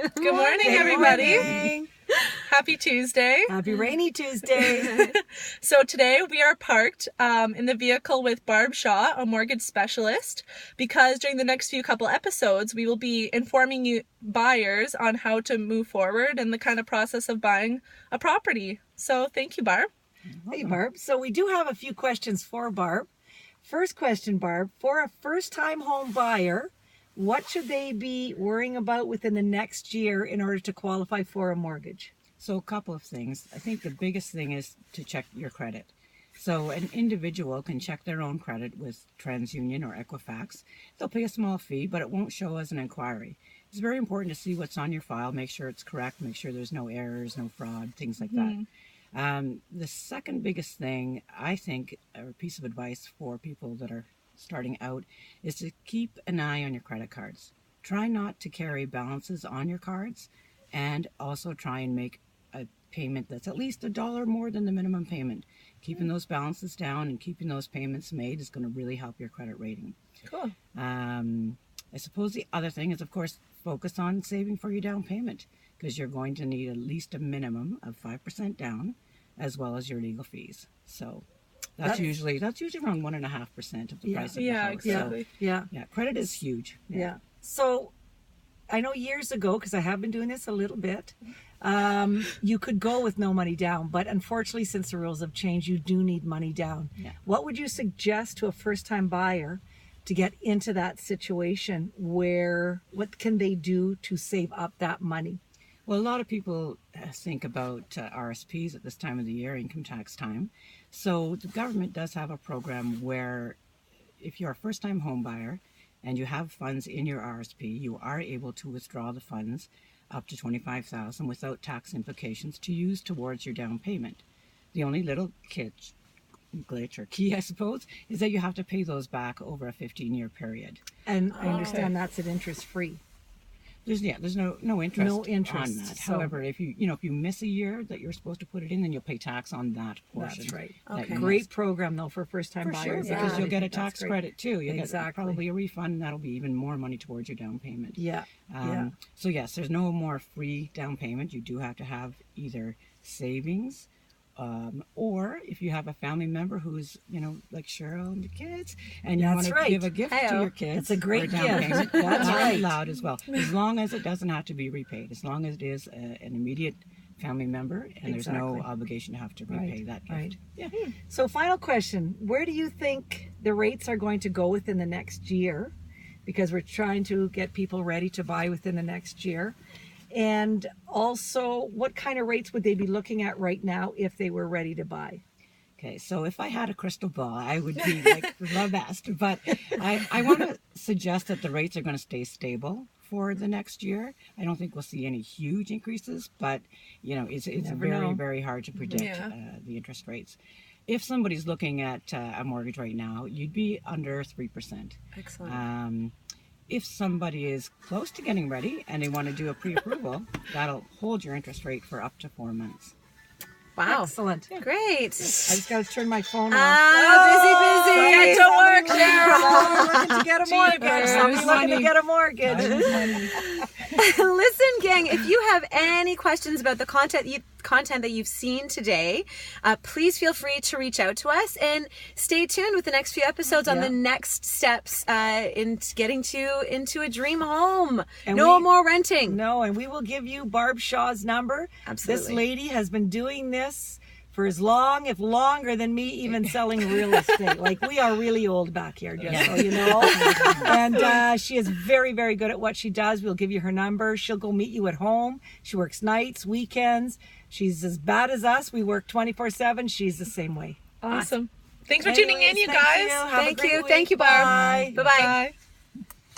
Good morning, everybody. Happy Tuesday. Happy rainy Tuesday. So today we are parked in the vehicle with Barb Shaw, a mortgage specialist, because during the next few couple episodes, we will be informing you buyers on how to move forward and the kind of process of buying a property. So thank you, Barb. Hey, Barb. So we do have a few questions for Barb. First question, Barb. For a first-time home buyer, what should they be worrying about within the next year in order to qualify for a mortgage? So a couple of things. I think the biggest thing is to check your credit. So an individual can check their own credit with TransUnion or Equifax. They'll pay a small fee, but it won't show as an inquiry. It's very important to see what's on your file, make sure it's correct, make sure there's no errors, no fraud, things like that. The second biggest thing, I think, a piece of advice for people that are starting out, is to keep an eye on your credit cards. Try not to carry balances on your cards, and also try and make a payment that's at least $1 more than the minimum payment. Keeping those balances down and keeping those payments made is going to really help your credit rating. Cool. I suppose the other thing is, of course, focus on saving for your down payment, because you're going to need at least a minimum of 5% down, as well as your legal fees. So that's usually around 1.5% of the price of the house. Exactly. So, Yeah. credit is huge. Yeah. So I know years ago, because I have been doing this a little bit, you could go with no money down, but unfortunately, since the rules have changed, you do need money down. Yeah. What would you suggest to a first-time buyer to get into that situation what can they do to save up that money? Well, a lot of people think about RSPs at this time of the year, income tax time. So the government does have a program where if you're a first-time home buyer and you have funds in your RSP, you are able to withdraw the funds up to $25,000 without tax implications to use towards your down payment. The only little glitch or key, I suppose, is that you have to pay those back over a 15-year period. And I understand that's at interest-free. There's no interest. No interest on that. so- However, if you miss a year that you're supposed to put it in, then you'll pay tax on that portion. That's right. that you Great missed. program, though, for first-time For sure, buyers. because Yeah, you'll I get a think that's tax great. credit too. You'll get Exactly. probably a refund, and that'll be even more money towards your down payment. Yeah. Yeah. So yes, there's no more free down payment. You do have to have either savings, or if you have a family member who's, like Cheryl and the kids, and you want That's to right. give a gift to Hey-o. your kids, It's a great or down gift. payment, That's right. allowed as well, as long as it doesn't have to be repaid, as long as it is an immediate family member, and there's no Exactly. obligation to have to repay that gift. right. Yeah. So final question, where do you think the rates are going to go within the next year? Because we're trying to get people ready to buy within the next year. And also, what kind of rates would they be looking at right now if they were ready to buy? Okay, so if I had a crystal ball, I would be like the best. But I want to suggest that the rates are going to stay stable for the next year. I don't think we'll see any huge increases, but it's never very, know. very hard to predict the interest rates. If somebody's looking at a mortgage right now, you'd be under 3%. Excellent. If somebody is close to getting ready and they want to do a pre-approval, that'll hold your interest rate for up to 4 months. Wow. Excellent. Great. I just got to turn my phone off. Busy. Get to work, Cheryl. Someone looking to get a mortgage. Somebody looking to get a mortgage. Listen, gang, if you have any questions about the content that you've seen today, please feel free to reach out to us, and stay tuned with the next few episodes on the next steps in getting into a dream home. And no more renting. No, and we will give you Barb Shaw's number. Absolutely. This lady has been doing this for as long, if longer than me even selling real estate. Like, we are really old back here, just so you know. And she is very, very good at what she does. We'll give you her number. She'll go meet you at home. She works nights, weekends. She's as bad as us. We work 24/7. She's the same way. Awesome. Thanks for tuning in, you Anyways, guys. Have a Thank great you. week. Thank you, Barb. Bye. Bye-bye. Bye.